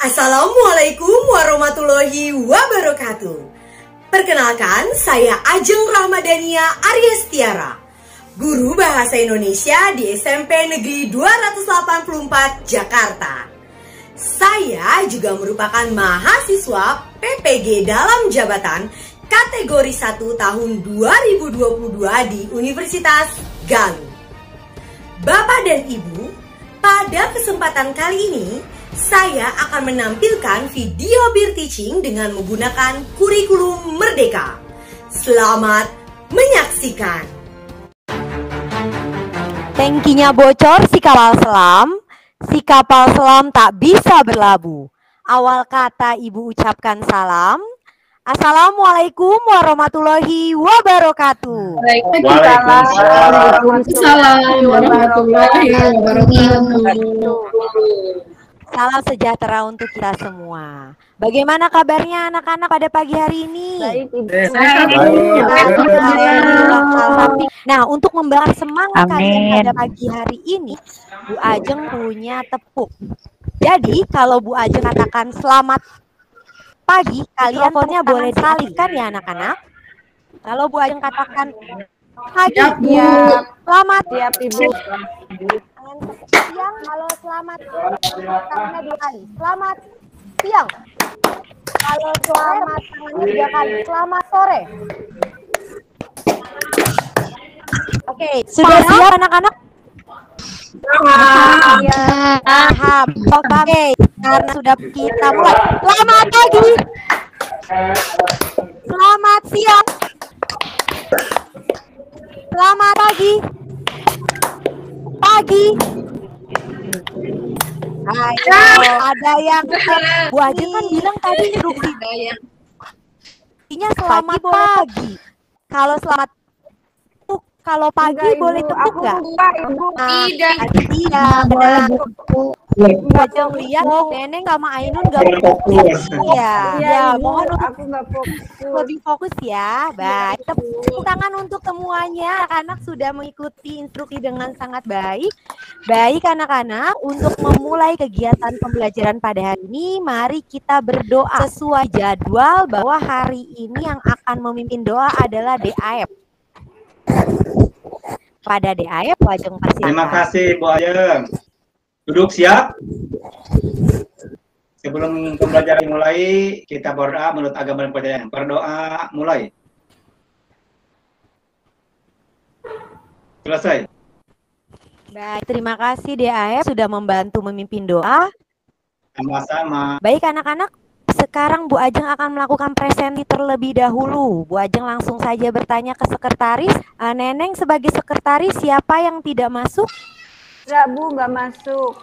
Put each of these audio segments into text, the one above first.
Assalamualaikum warahmatullahi wabarakatuh. Perkenalkan, saya Ajeng Rahmadania Aryestiara, guru Bahasa Indonesia di SMP Negeri 284 Jakarta. Saya juga merupakan mahasiswa PPG dalam jabatan kategori 1 tahun 2022 di Universitas Galuh. Bapak dan Ibu, pada kesempatan kali ini saya akan menampilkan video peer teaching dengan menggunakan kurikulum Merdeka. Selamat menyaksikan. Tangkinya bocor si kapal selam tak bisa berlabuh. Awal kata Ibu ucapkan salam. Assalamualaikum warahmatullahi wabarakatuh. Waalaikumsalam warahmatullahi wabarakatuh. Salam sejahtera untuk kita semua. Bagaimana kabarnya anak-anak pada pagi hari ini? Baik, Nah, untuk membahas semangat kalian pada pagi hari ini, Bu Ajeng punya tepuk. Jadi, kalau Bu Ajeng katakan selamat pagi, kalian teleponnya boleh dialihkan ya anak-anak. Kalau Bu Ajeng katakan pagi, ya selamat. siap Ibu. Siang, halo selamat. Tangannya 2 kali. Selamat siang. Halo selamat, tangannya 3 kali. Selamat sore. Oke, sudah siap anak-anak? Paham. Oke, karena sudah kita mulai. Selamat pagi. Selamat siang. Selamat pagi. Pagi. Ayo, ada yang Bu Ajeng kan bilang tadi instruksinya selamat pagi. Kalau selamat kalau pagi boleh tepuk nggak? Tidak. Benar. Bu Ajeng lihat Neneng sama Ainun nggak fokus. Ya, mohon untuk Aku nggak fokus. lebih fokus ya. Baik, tepuk tangan untuk semuanya. Anak-anak sudah mengikuti instruksi dengan sangat baik. Baik anak-anak, untuk memulai kegiatan pembelajaran pada hari ini, mari kita berdoa sesuai jadwal bahwa hari ini yang akan memimpin doa adalah DAF. Pada DAF, Bu Ajeng persilakan. Terima kasih Bu Ajeng. Duduk siap. Sebelum pembelajaran dimulai, kita berdoa menurut agama dan kepercayaan. Berdoa mulai. Selesai. Baik, terima kasih DAF sudah membantu memimpin doa. Sama-sama. Baik anak-anak, sekarang Bu Ajeng akan melakukan presentasi terlebih dahulu. Bu Ajeng langsung saja bertanya ke sekretaris. Neneng sebagai sekretaris, siapa yang tidak masuk? Enggak Bu, nggak masuk.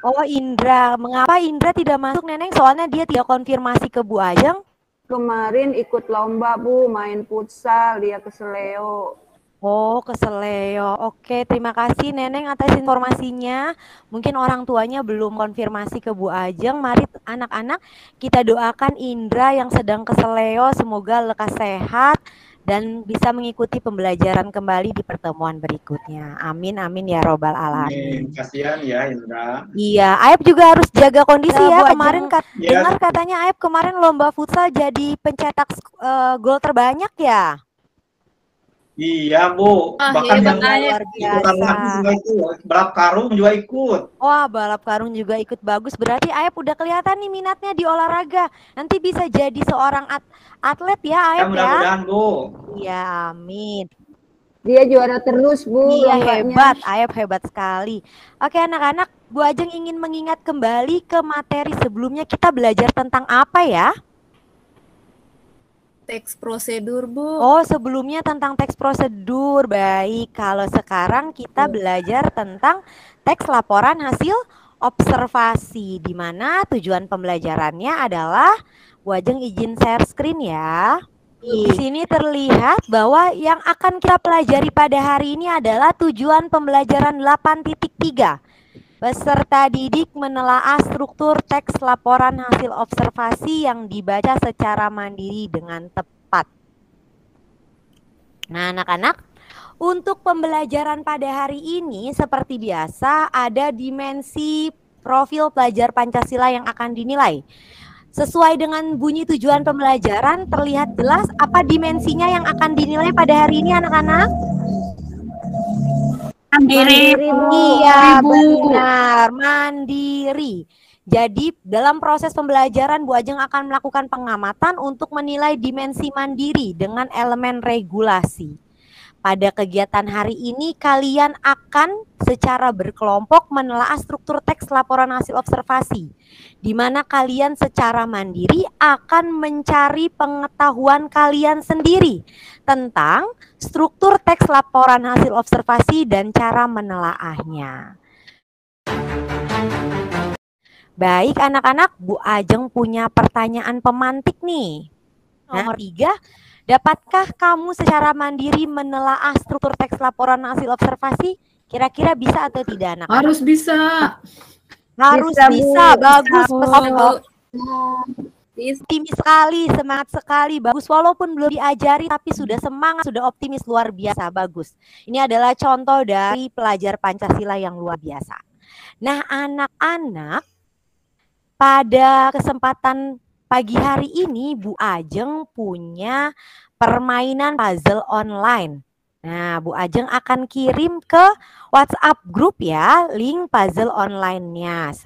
Oh Indra, mengapa Indra tidak masuk Neneng? Soalnya dia tidak konfirmasi ke Bu Ajeng. Kemarin ikut lomba Bu, main futsal, dia ke Seleo. Oh, ke Seleo. Oke, terima kasih Neneng atas informasinya. Mungkin orang tuanya belum konfirmasi ke Bu Ajeng. Mari anak-anak kita doakan Indra yang sedang ke Seleo semoga lekas sehat dan bisa mengikuti pembelajaran kembali di pertemuan berikutnya. Amin, amin ya robbal alamin. Kasihan ya Indra. Iya, Aib juga harus jaga kondisi ya. Bu Kemarin dengar katanya Aib kemarin lomba futsal jadi pencetak gol terbanyak ya. Iya Bu, bahkan yang luar biasa. juga itu, balap karung juga ikut. Wah, balap karung juga ikut bagus. Berarti Aib udah kelihatan nih minatnya di olahraga. Nanti bisa jadi seorang atlet ya Aib ya. Mudah-mudahan Bu. Iya, amin. Dia juara terus Bu. Iya, lombanya. hebat. Aib hebat sekali. Oke anak-anak, Bu Ajeng ingin mengingat kembali ke materi sebelumnya. Kita belajar tentang apa ya? Teks prosedur, Bu. Oh, sebelumnya tentang teks prosedur. Baik, kalau sekarang kita belajar tentang teks laporan hasil observasi, di mana tujuan pembelajarannya adalah Bu Ajeng izin share screen ya. Di sini terlihat bahwa yang akan kita pelajari pada hari ini adalah tujuan pembelajaran 8.3. Peserta didik menelaah struktur teks laporan hasil observasi yang dibaca secara mandiri dengan tepat. Nah, anak-anak, untuk pembelajaran pada hari ini seperti biasa ada dimensi profil pelajar Pancasila yang akan dinilai. Sesuai dengan bunyi tujuan pembelajaran, terlihat jelas apa dimensinya yang akan dinilai pada hari ini anak-anak? Mandiri, Bu. Iya, benar, mandiri. Jadi dalam proses pembelajaran Bu Ajeng akan melakukan pengamatan untuk menilai dimensi mandiri dengan elemen regulasi. Pada kegiatan hari ini kalian akan secara berkelompok menelaah struktur teks laporan hasil observasi, di mana kalian secara mandiri akan mencari pengetahuan kalian sendiri tentang struktur teks laporan hasil observasi dan cara menelaahnya. Baik anak-anak, Bu Ajeng punya pertanyaan pemantik nih. Nomor 3, dapatkah kamu secara mandiri menelaah struktur teks laporan hasil observasi? Kira-kira bisa atau tidak anak-anak? Harus bisa. Harus bisa, bagus. Optimis sekali, semangat sekali, bagus. Walaupun belum diajari tapi sudah semangat, sudah optimis, luar biasa, bagus. Ini adalah contoh dari pelajar Pancasila yang luar biasa. Nah anak-anak, pada kesempatan pagi hari ini Bu Ajeng punya permainan puzzle online. Nah, Bu Ajeng akan kirim ke WhatsApp grup ya, link puzzle online-nya.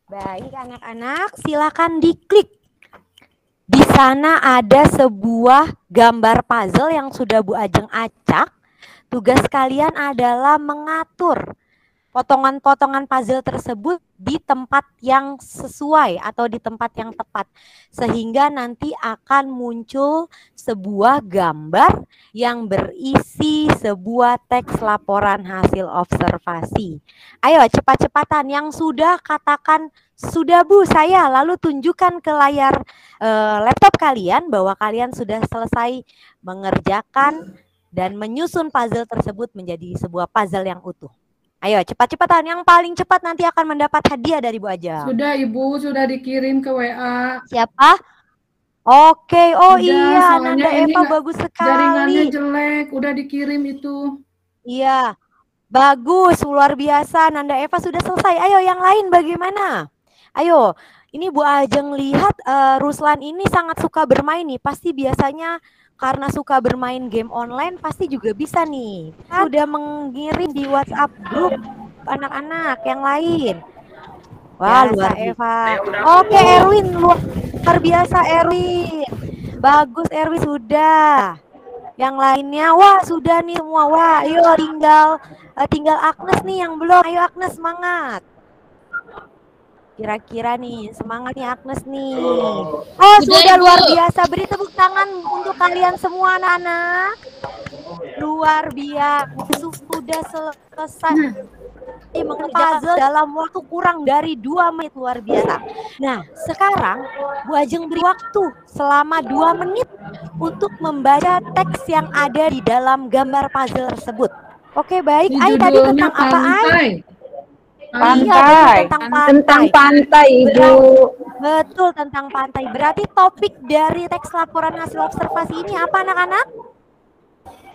Baik anak-anak, silakan diklik. Di sana ada sebuah gambar puzzle yang sudah Bu Ajeng acak. Tugas kalian adalah mengatur potongan-potongan puzzle tersebut di tempat yang sesuai atau di tempat yang tepat, sehingga nanti akan muncul sebuah gambar yang berisi sebuah teks laporan hasil observasi. Ayo cepat-cepatan, yang sudah katakan sudah Bu saya, lalu tunjukkan ke layar laptop kalian bahwa kalian sudah selesai mengerjakan dan menyusun puzzle tersebut menjadi sebuah puzzle yang utuh. Ayo cepat-cepatan, yang paling cepat nanti akan mendapat hadiah dari Bu Ajeng. Sudah Ibu, sudah dikirim ke WA. Siapa? Oke, oh Sudah, iya, soalnya Nanda ini Eva bagus jaringannya sekali. jelek, udah dikirim itu. Iya, bagus, luar biasa. Nanda Eva sudah selesai. Ayo yang lain bagaimana? Ayo, ini Bu Ajeng lihat Ruslan ini sangat suka bermain nih. Pasti biasanya karena suka bermain game online pasti juga bisa nih. Sudah mengirim di WhatsApp grup anak-anak yang lain. Wah, luar biasa. Oke, Erwin, luar biasa Erwin. Bagus Erwin, sudah. Yang lainnya, wah sudah nih semua. Wah, ayo tinggal Agnes nih yang belum. Ayo Agnes, semangat. Kira-kira nih, semangat nih Agnes nih. Oh, sudah luar biasa. Beri tepuk tangan untuk kalian semua anak-anak. Luar biasa. Sudah selesai mengerjakan puzzle dalam waktu kurang dari 2 menit, luar biasa. Nah, sekarang Bu Ajeng beri waktu selama 2 menit untuk membaca teks yang ada di dalam gambar puzzle tersebut. Oke, baik. Ai tadi tentang apa, Ai? Pantai. Tentang pantai, Ibu. Betul, tentang pantai. Berarti topik dari teks laporan hasil observasi ini apa anak-anak?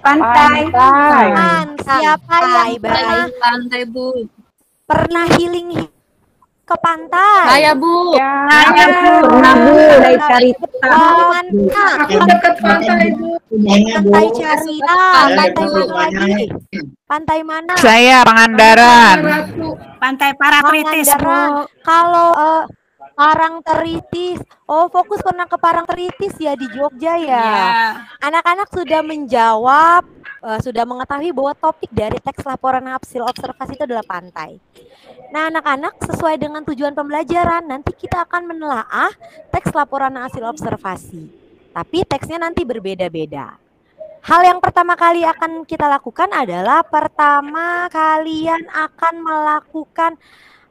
Pantai. Siapa yang pantai, Bu? Pernah healing ke pantai? Saya, Bu. Saya pernah, Bu, dari Carita. Aku dekat pantai, Bu. Pantai Carita. Pantai mana lagi? Pantai mana? Saya Pangandaran. Pantai Parangtritis, Bu. Kalau Parangtritis, oh fokus pernah ke Parangtritis ya di Jogja ya. Anak-anak sudah menjawab, sudah mengetahui bahwa topik dari teks laporan hasil observasi itu adalah pantai. Nah anak-anak, sesuai dengan tujuan pembelajaran, nanti kita akan menelaah teks laporan hasil observasi. Tapi teksnya nanti berbeda-beda. Hal yang pertama kali akan kita lakukan adalah pertama kalian akan melakukan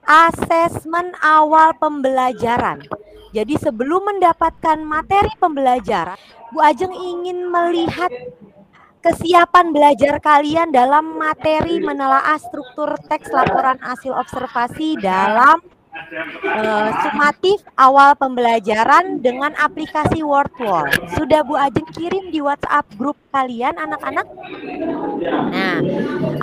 asesmen awal pembelajaran. Jadi sebelum mendapatkan materi pembelajaran, Bu Ajeng ingin melihat kesiapan belajar kalian dalam materi menelaah struktur teks laporan hasil observasi dalam sumatif awal pembelajaran dengan aplikasi Wordwall. Sudah Bu Ajeng kirim di WhatsApp grup kalian anak-anak? Nah,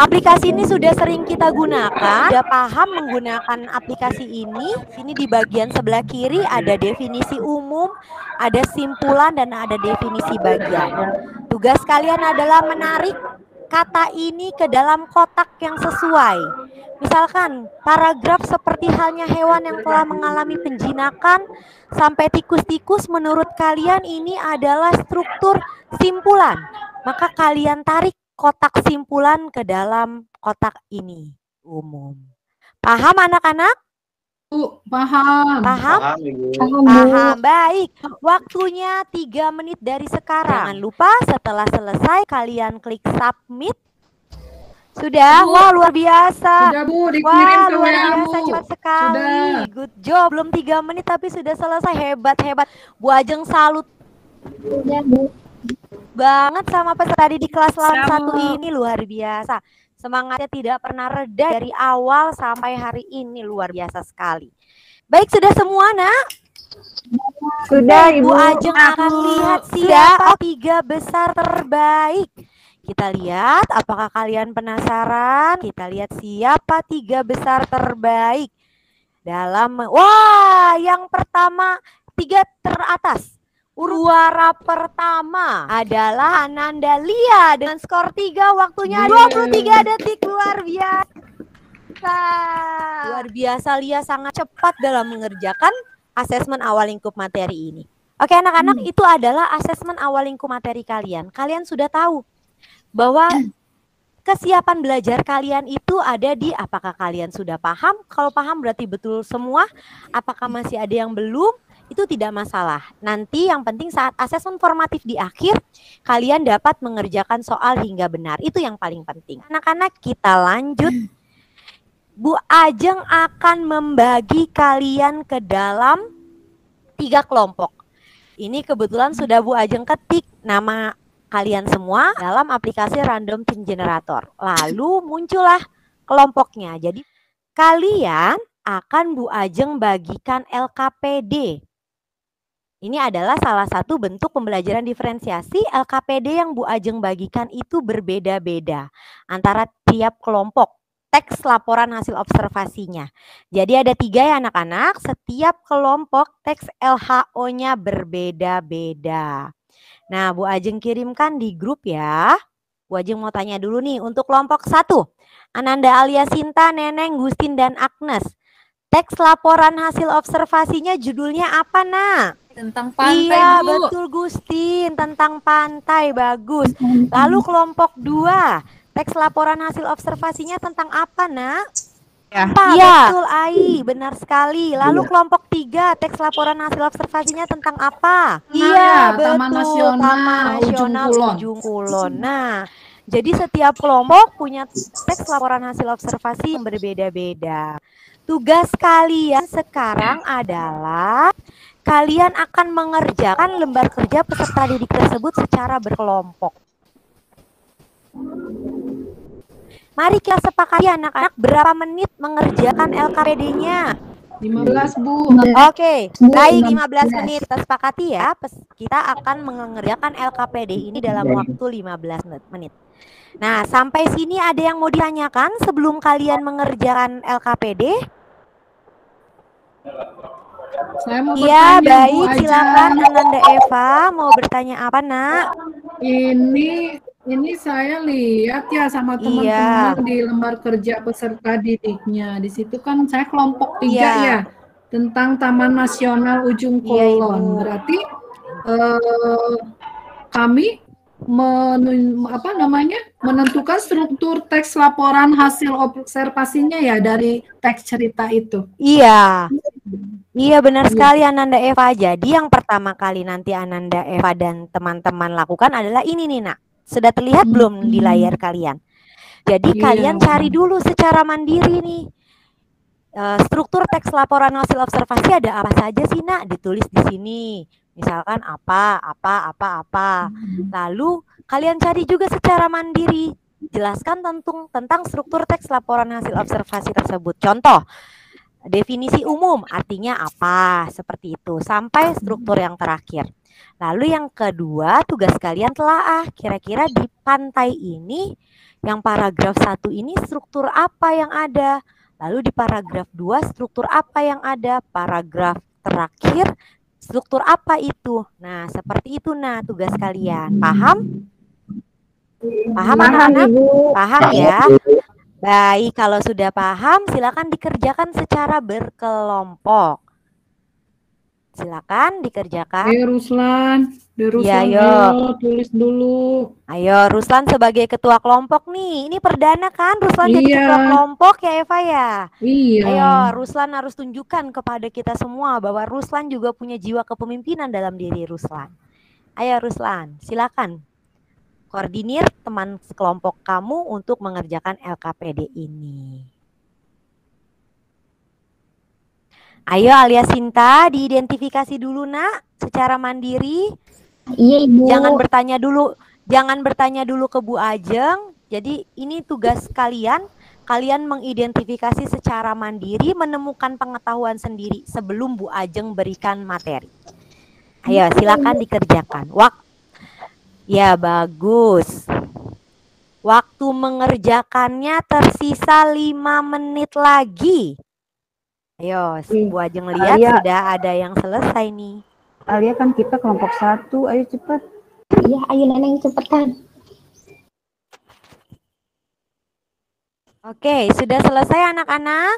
aplikasi ini sudah sering kita gunakan. Sudah paham menggunakan aplikasi ini? Sini di bagian sebelah kiri ada definisi umum, ada simpulan, dan ada definisi bagian. Tugas kalian adalah menarik kata ini ke dalam kotak yang sesuai. Misalkan paragraf seperti halnya hewan yang telah mengalami penjinakan sampai tikus-tikus, menurut kalian ini adalah struktur simpulan. Maka kalian tarik kotak simpulan ke dalam kotak ini umum. Paham anak-anak? Bu, paham. Paham? Paham, Ibu. Paham. Baik. Waktunya 3 menit dari sekarang. Jangan lupa setelah selesai kalian klik submit. Sudah? Bu. Wah, luar biasa. Sudah Bu, dikirim Wah, ke luar WA biasa, Bu. cepat sekali. Sudah. Good job. Belum 3 menit tapi sudah selesai. Hebat, hebat. Bu Ajeng salut banget sama peserta di kelas lawan Sama. 1 ini, luar biasa. Semangatnya tidak pernah reda dari awal sampai hari ini, luar biasa sekali. Baik, sudah semua, Nak? Sudah, Bu Ibu. Ajeng akan lihat siapa 3 besar terbaik. Kita lihat, apakah kalian penasaran? Kita lihat siapa 3 besar terbaik dalam. Wah, yang pertama 3 teratas. Juara pertama adalah Ananda Lia dengan skor 3, waktunya 23 detik, luar biasa. Luar biasa, Lia sangat cepat dalam mengerjakan asesmen awal lingkup materi ini. Oke anak-anak, itu adalah asesmen awal lingkup materi kalian. Kalian sudah tahu bahwa kesiapan belajar kalian itu ada di apakah kalian sudah paham. Kalau paham berarti betul semua. Apakah masih ada yang belum? Itu tidak masalah. Nanti yang penting saat asesmen formatif di akhir, kalian dapat mengerjakan soal hingga benar. Itu yang paling penting. Anak-anak, kita lanjut. Bu Ajeng akan membagi kalian ke dalam 3 kelompok. Ini kebetulan sudah Bu Ajeng ketik nama kalian semua dalam aplikasi Random Team Generator. Lalu muncullah kelompoknya. Jadi kalian akan Bu Ajeng bagikan LKPD. Ini adalah salah satu bentuk pembelajaran diferensiasi. LKPD yang Bu Ajeng bagikan itu berbeda-beda antara tiap kelompok. Teks laporan hasil observasinya. Jadi ada 3 ya anak-anak. Setiap kelompok teks LHO-nya berbeda-beda. Nah, Bu Ajeng kirimkan di grup ya. Bu Ajeng mau tanya dulu nih untuk kelompok 1. Ananda Alia Sinta, Neneng, Gustin, dan Agnes. Teks laporan hasil observasinya judulnya apa, Nak? Tentang pantai, Iya, Bu. betul Gustin, tentang pantai, bagus. Lalu kelompok 2, teks laporan hasil observasinya tentang apa, Nak? Ya. Iya, betul Ai, benar sekali. Lalu kelompok 3, teks laporan hasil observasinya tentang apa? ya, Iya, Taman betul. Nasional Taman Nasional Ujung Kulon. Ujung Kulon. Nah, jadi setiap kelompok punya teks laporan hasil observasi yang berbeda-beda. Tugas kalian sekarang adalah kalian akan mengerjakan lembar kerja peserta didik tersebut secara berkelompok. Mari kita sepakati anak-anak berapa menit mengerjakan LKPD-nya. 15 Bu. Oke, baik 15 menit. Kita sepakati ya, kita akan mengerjakan LKPD ini dalam waktu 15 menit. Nah, sampai sini ada yang mau ditanyakan sebelum kalian mengerjakan LKPD? Saya mau Iya, bertanya Bu baik, Ajeng. silakan Ananda Eva mau bertanya apa, Nak? Ini saya lihat ya sama teman-teman di lembar kerja peserta didiknya. Di situ kan saya kelompok 3 Iya. ya, tentang Taman Nasional Ujung Iya, Ibu. Kulon. Berarti kami menentukan struktur teks laporan hasil observasinya ya dari teks cerita itu. Iya. Iya benar sekali Ananda Eva. Jadi yang pertama kali nanti Ananda Eva dan teman-teman lakukan adalah ini nih, Nak. Sudah terlihat belum di layar kalian? Jadi Iya. kalian cari dulu secara mandiri nih. Struktur teks laporan hasil observasi ada apa saja sih, Nak? Ditulis di sini. Misalkan apa. Lalu kalian cari juga secara mandiri. Jelaskan tentang struktur teks laporan hasil observasi tersebut. Contoh, definisi umum artinya apa, seperti itu, sampai struktur yang terakhir. Lalu yang kedua, tugas kalian telaah, kira-kira di pantai ini, yang paragraf 1 ini struktur apa yang ada, lalu di paragraf 2 struktur apa yang ada, paragraf terakhir struktur apa itu. Nah, seperti itu tugas kalian. Paham? Paham anak-anak? Paham ya? Baik, kalau sudah paham silakan dikerjakan secara berkelompok. Silakan dikerjakan. Ayo Ruslan, Iya, ayo. Tulis dulu. Ayo, Ruslan sebagai ketua kelompok nih. Ini perdana kan Ruslan jadi Iya. ketua kelompok ya Eva ya? Iya. Ayo, Ruslan harus tunjukkan kepada kita semua bahwa Ruslan juga punya jiwa kepemimpinan dalam diri Ruslan. Ayo Ruslan, silakan. Koordinir teman sekelompok kamu untuk mengerjakan LKPD ini. Ayo Alia Sinta, diidentifikasi dulu nak, secara mandiri. Iya Ibu. Jangan bertanya dulu ke Bu Ajeng. Jadi ini tugas kalian mengidentifikasi secara mandiri, menemukan pengetahuan sendiri sebelum Bu Ajeng berikan materi. Ayo silakan dikerjakan. Ya bagus. Waktu mengerjakannya tersisa 5 menit lagi. Ayo, Bu Ajeng lihat Alia. sudah ada yang selesai nih. Alia kan kita kelompok 1, ayo cepat. Iya, ayo Neneng cepetan. Oke, sudah selesai anak-anak?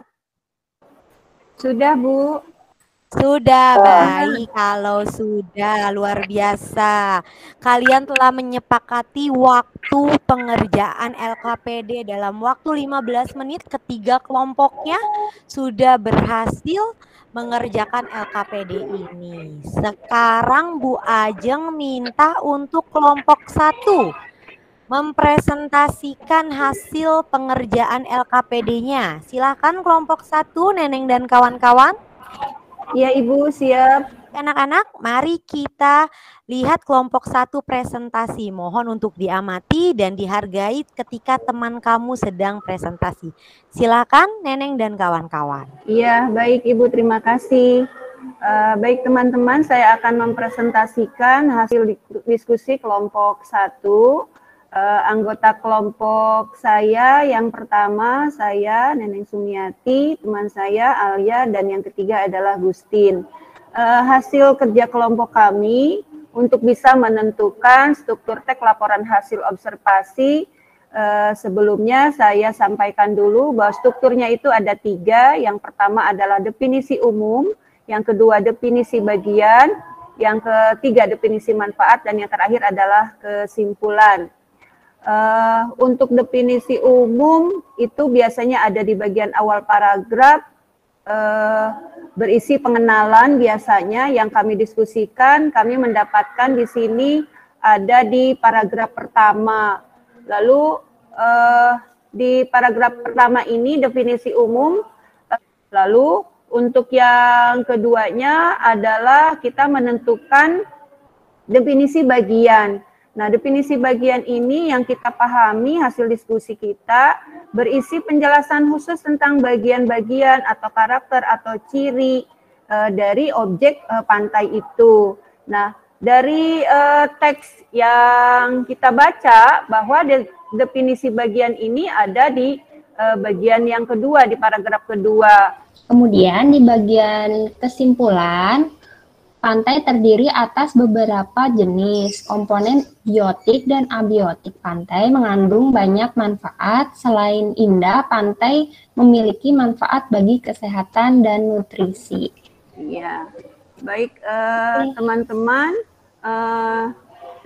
Sudah Bu. Sudah, baik. Kalau sudah, luar biasa. Kalian telah menyepakati waktu pengerjaan LKPD dalam waktu 15 menit. Ketiga kelompoknya sudah berhasil mengerjakan LKPD ini. Sekarang Bu Ajeng minta untuk kelompok 1 mempresentasikan hasil pengerjaan LKPD-nya. Silakan kelompok 1, Neneng dan kawan-kawan. Iya Ibu, siap. Anak-anak, mari kita lihat kelompok 1 presentasi. Mohon untuk diamati dan dihargai ketika teman kamu sedang presentasi. Silakan Neneng dan kawan-kawan. Iya, baik Ibu, terima kasih. Baik teman-teman, saya akan mempresentasikan hasil diskusi kelompok 1. Anggota kelompok saya yang pertama saya Neneng Sumiati, teman saya Alia, dan yang ketiga adalah Gustin. Hasil kerja kelompok kami untuk bisa menentukan struktur teks laporan hasil observasi. Sebelumnya saya sampaikan dulu bahwa strukturnya itu ada 3. Yang pertama adalah definisi umum, yang kedua definisi bagian, yang ketiga definisi manfaat, dan yang terakhir adalah kesimpulan. Untuk definisi umum itu biasanya ada di bagian awal paragraf, berisi pengenalan biasanya yang kami diskusikan. Kami mendapatkan di sini ada di paragraf pertama. Lalu di paragraf pertama ini definisi umum. Lalu untuk yang keduanya adalah kita menentukan definisi bagian. Nah, definisi bagian ini yang kita pahami hasil diskusi kita berisi penjelasan khusus tentang bagian-bagian atau karakter atau ciri dari objek pantai itu. Nah, dari teks yang kita baca bahwa definisi bagian ini ada di bagian yang kedua, di paragraf kedua. Kemudian di bagian kesimpulan, pantai terdiri atas beberapa jenis komponen biotik dan abiotik. Pantai mengandung banyak manfaat. Selain indah, pantai memiliki manfaat bagi kesehatan dan nutrisi. Iya, baik teman-teman,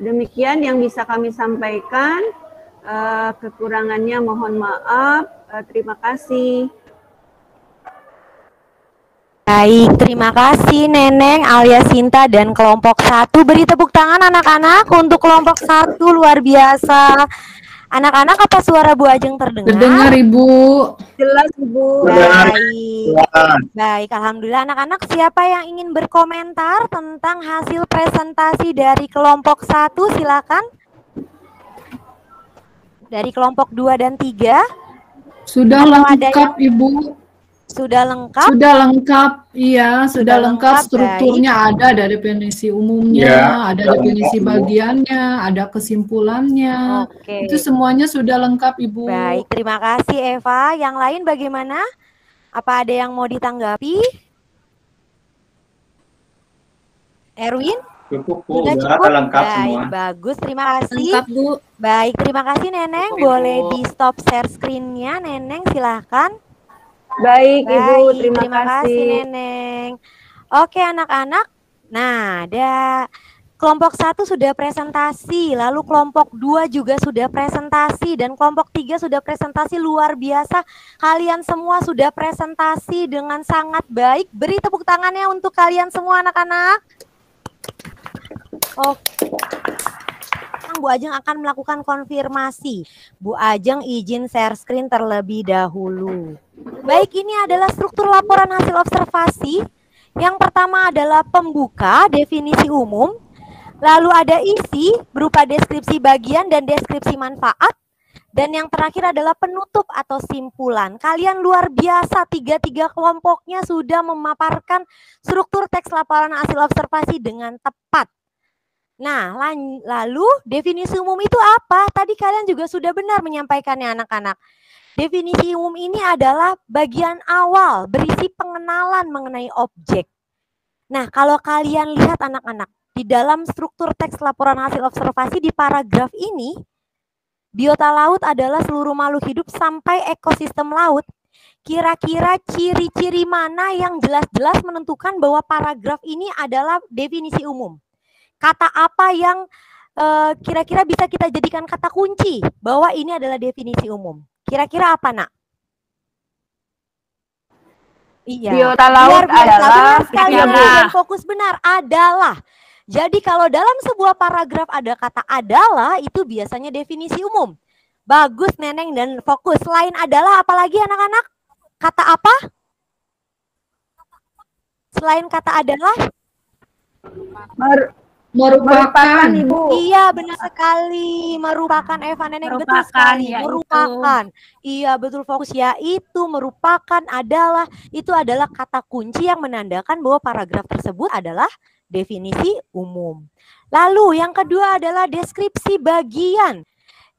demikian yang bisa kami sampaikan. Kekurangannya mohon maaf. Terima kasih. Baik, terima kasih Neneng, Alia Sinta, dan kelompok 1. Beri tepuk tangan anak-anak untuk kelompok 1, luar biasa. Anak-anak, apa suara Bu Ajeng terdengar? Terdengar Ibu. Jelas Ibu. Baik, alhamdulillah. Anak-anak, siapa yang ingin berkomentar tentang hasil presentasi dari kelompok 1? Silakan. Dari kelompok 2 dan 3. Sudah Atau ada lengkap Ibu. Sudah lengkap? Sudah lengkap, iya, sudah lengkap. lengkap, Strukturnya ada definisi umumnya, ada definisi bagiannya, ada kesimpulannya. Oke. Itu semuanya sudah lengkap, Ibu. Baik, terima kasih Eva. Yang lain bagaimana? Apa ada yang mau ditanggapi? Erwin? Cukup, Bu. Sudah Udah cukup? lengkap Baik, semua. bagus. Terima kasih. Lengkap, Bu. Baik, terima kasih Neneng. Cukup, Ibu. Boleh di stop share screen-nya, Neneng, silahkan. Baik, Ibu, Baik, terima kasih. Neneng. Oke anak-anak, nah ada kelompok 1 sudah presentasi, lalu kelompok 2 juga sudah presentasi, dan kelompok 3 sudah presentasi luar biasa. Kalian semua sudah presentasi dengan sangat baik. Beri tepuk tangannya untuk kalian semua anak-anak. Oke. Bu Ajeng akan melakukan konfirmasi. Bu Ajeng izin share screen terlebih dahulu. Baik, ini adalah struktur laporan hasil observasi. Yang pertama adalah pembuka, definisi umum. Lalu ada isi berupa deskripsi bagian dan deskripsi manfaat. Dan yang terakhir adalah penutup atau simpulan. Kalian luar biasa, tiga kelompoknya sudah memaparkan struktur teks laporan hasil observasi dengan tepat. Nah, lalu definisi umum itu apa? Tadi kalian juga sudah benar menyampaikannya anak-anak. Definisi umum ini adalah bagian awal berisi pengenalan mengenai objek. Nah, kalau kalian lihat anak-anak, di dalam struktur teks laporan hasil observasi di paragraf ini, biota laut adalah seluruh makhluk hidup sampai ekosistem laut. Kira-kira ciri-ciri mana yang jelas-jelas menentukan bahwa paragraf ini adalah definisi umum? Kata apa yang kira-kira bisa kita jadikan kata kunci bahwa ini adalah definisi umum? Kira-kira apa, Nak? Iya. Biota laut adalah benar sekali dan fokus benar adalah. Jadi kalau dalam sebuah paragraf ada kata adalah, itu biasanya definisi umum. Bagus Neneng dan fokus. Selain adalah apalagi anak-anak? Kata apa? Selain kata adalah? Merupakan, Ibu. Iya, benar sekali. Merupakan Eva Neneng, betul sekali. Merupakan. Iya, betul fokus. Ya, itu merupakan adalah, itu adalah kata kunci yang menandakan bahwa paragraf tersebut adalah definisi umum. Lalu yang kedua adalah deskripsi bagian.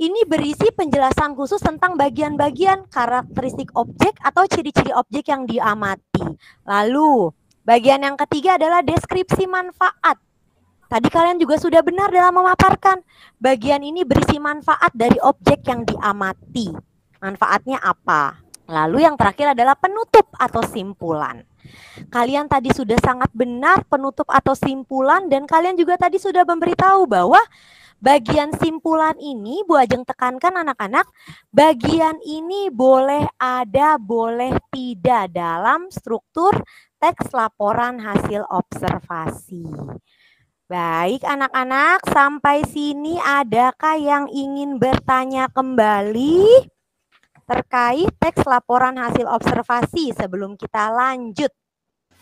Ini berisi penjelasan khusus tentang bagian-bagian karakteristik objek atau ciri-ciri objek yang diamati. Lalu bagian yang ketiga adalah deskripsi manfaat. Tadi kalian juga sudah benar dalam memaparkan. Bagian ini berisi manfaat dari objek yang diamati. Manfaatnya apa? Lalu yang terakhir adalah penutup atau simpulan. Kalian tadi sudah sangat benar penutup atau simpulan, dan kalian juga tadi sudah memberitahu bahwa bagian simpulan ini, Bu Ajeng tekankan anak-anak, bagian ini boleh ada, boleh tidak dalam struktur teks laporan hasil observasi. Baik anak-anak, sampai sini adakah yang ingin bertanya kembali terkait teks laporan hasil observasi sebelum kita lanjut?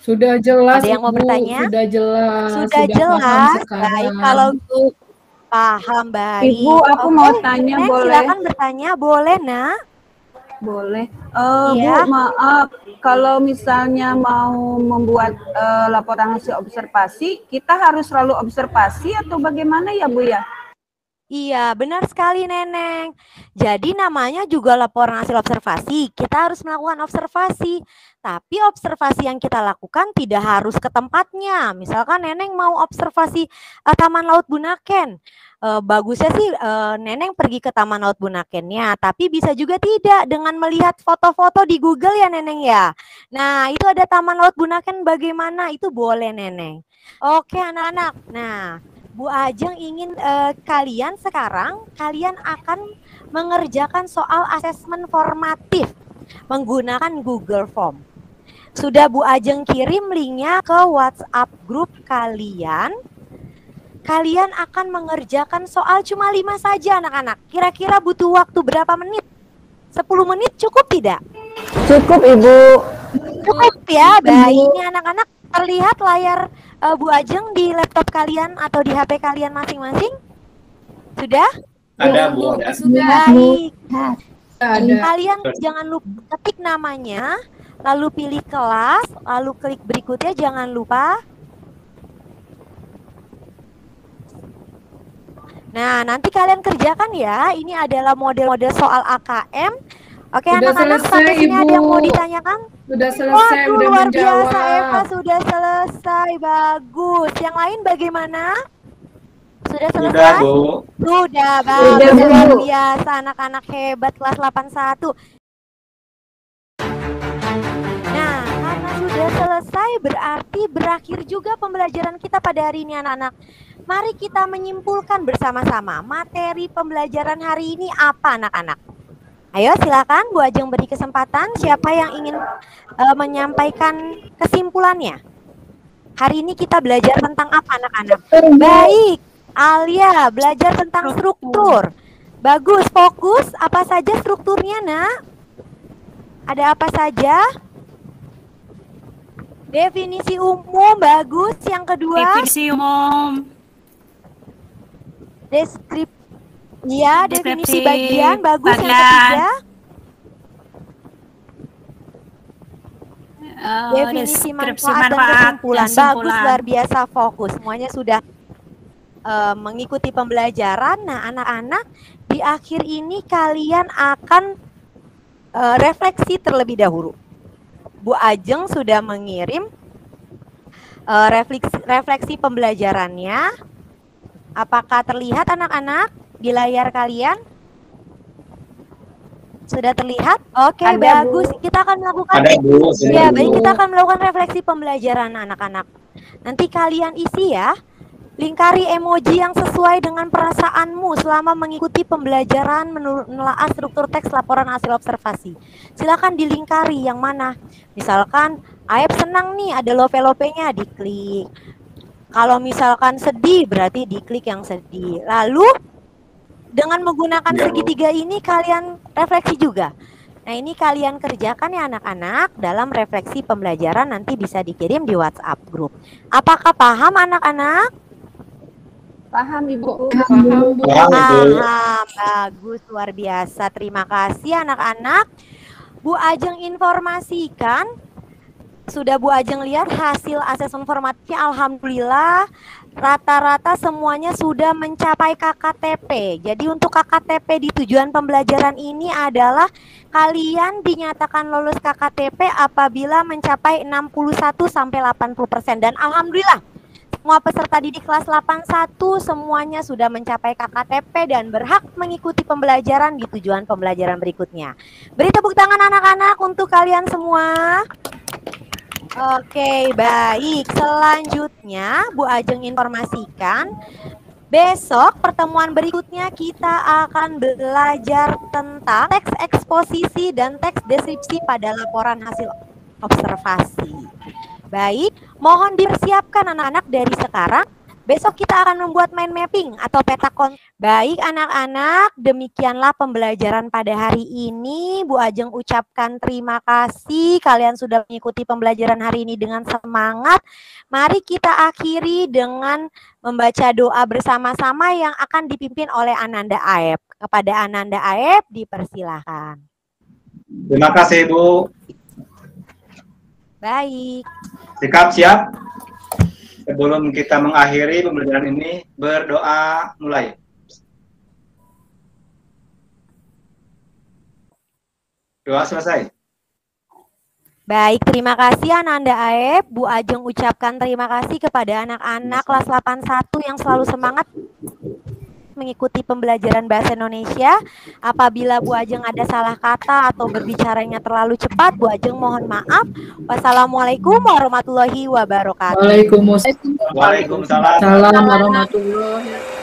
Sudah jelas, Ada yang mau Ibu. bertanya? Sudah jelas. Sudah paham jelas. sekarang. Baik, kalau paham baik. Ibu, aku mau tanya, Neneng, boleh? silakan bertanya, boleh Nak? Boleh. Iya. Bu, maaf, kalau misalnya mau membuat laporan hasil observasi, kita harus selalu observasi atau bagaimana ya, Bu ya? Iya, benar sekali Neneng. Jadi namanya juga laporan hasil observasi. Kita harus melakukan observasi. Tapi observasi yang kita lakukan tidak harus ke tempatnya. Misalkan Neneng mau observasi Taman Laut Bunaken. Bagusnya sih Neneng pergi ke Taman Laut Bunakennya. Tapi bisa juga tidak dengan melihat foto-foto di Google ya Neneng ya. Nah itu ada Taman Laut Bunaken bagaimana? Itu boleh Neneng. Oke anak-anak. Nah Bu Ajeng ingin kalian sekarang akan mengerjakan soal asesmen formatif menggunakan Google Form. Sudah Bu Ajeng kirim linknya ke WhatsApp grup kalian. Kalian akan mengerjakan soal cuma 5 saja anak-anak. Kira-kira butuh waktu berapa menit? 10 menit cukup tidak? Cukup, Ibu. Cukup ya. Baik, ini anak-anak terlihat layar Bu Ajeng di laptop kalian atau di HP kalian masing-masing? Sudah? Ada, Bu. Ada. Baik. Ada. Kalian jangan lupa ketik namanya, lalu pilih kelas, lalu klik berikutnya, jangan lupa. Nah, nanti kalian kerjakan ya. Ini adalah model-model soal AKM. Oke, anak-anak, sampai sini ada yang mau ditanyakan? Sudah selesai, Waduh, udah luar menjawab. biasa, Eva sudah selesai. Bagus. Yang lain bagaimana? Sudah selesai? Sudah, Bu. Sudah, bagus. Luar biasa, anak-anak hebat kelas 81. Nah, karena sudah selesai berarti berakhir juga pembelajaran kita pada hari ini, anak-anak. Mari kita menyimpulkan bersama-sama materi pembelajaran hari ini apa, anak-anak. Ayo silakan Bu Ajeng beri kesempatan, siapa yang ingin menyampaikan kesimpulannya. Hari ini kita belajar tentang apa, anak-anak? Baik, Alia belajar tentang struktur. Bagus, fokus. Apa saja strukturnya, Nak? Ada apa saja? Definisi umum, bagus. Yang kedua? Definisi umum. Ya, definisi bagian, bagus. Yang ketiga? Definisi manfaat dan kesimpulan. Bagus, luar biasa, fokus. Semuanya sudah mengikuti pembelajaran. Nah, anak-anak, di akhir ini kalian akan refleksi terlebih dahulu. Bu Ajeng sudah mengirim refleksi pembelajarannya. Apakah terlihat, anak-anak, di layar kalian? Sudah terlihat? Oke, bagus. Bu. Kita akan melakukan ya, baik, kita akan melakukan refleksi pembelajaran, anak-anak. Nanti kalian isi ya. Lingkari emoji yang sesuai dengan perasaanmu selama mengikuti pembelajaran menelaah struktur teks laporan hasil observasi. Silakan dilingkari yang mana. Misalkan Aep senang nih, ada lope-lopenya, diklik. Kalau misalkan sedih, berarti diklik yang sedih. Lalu dengan menggunakan segitiga ini kalian refleksi juga. Nah, ini kalian kerjakan ya anak-anak dalam refleksi pembelajaran, nanti bisa dikirim di WhatsApp grup. Apakah paham anak-anak? Paham, Ibu. Paham. Bagus, luar biasa. Terima kasih anak-anak. Bu Ajeng informasikan, sudah Bu Ajeng lihat hasil asesmen formatifnya, alhamdulillah rata-rata semuanya sudah mencapai KKTP. Jadi untuk KKTP di tujuan pembelajaran ini adalah kalian dinyatakan lulus KKTP apabila mencapai 61-80%. Dan alhamdulillah semua peserta didik kelas 81 semuanya sudah mencapai KKTP dan berhak mengikuti pembelajaran di tujuan pembelajaran berikutnya. Beri tepuk tangan anak-anak untuk kalian semua. Oke, baik. Selanjutnya Bu Ajeng informasikan besok pertemuan berikutnya kita akan belajar tentang teks eksposisi dan teks deskripsi pada laporan hasil observasi. Baik, mohon dipersiapkan anak-anak dari sekarang. Besok kita akan membuat mind mapping atau peta konsep. Baik anak-anak, demikianlah pembelajaran pada hari ini. Bu Ajeng ucapkan terima kasih. Kalian sudah mengikuti pembelajaran hari ini dengan semangat. Mari kita akhiri dengan membaca doa bersama-sama yang akan dipimpin oleh Ananda Aep. Kepada Ananda Aep dipersilahkan. Terima kasih, Bu. Baik. Sikap siap? Sebelum kita mengakhiri pembelajaran ini, berdoa mulai. Doa selesai. Baik, terima kasih Ananda Aep. Bu Ajeng ucapkan terima kasih kepada anak-anak kelas 81 yang selalu semangat mengikuti pembelajaran bahasa Indonesia. Apabila Bu Ajeng ada salah kata atau berbicaranya terlalu cepat, Bu Ajeng mohon maaf. Wassalamualaikum warahmatullahi wabarakatuh. Waalaikumsalam. Waalaikumsalam. Waalaikumsalam warahmatullahi wabarakatuh.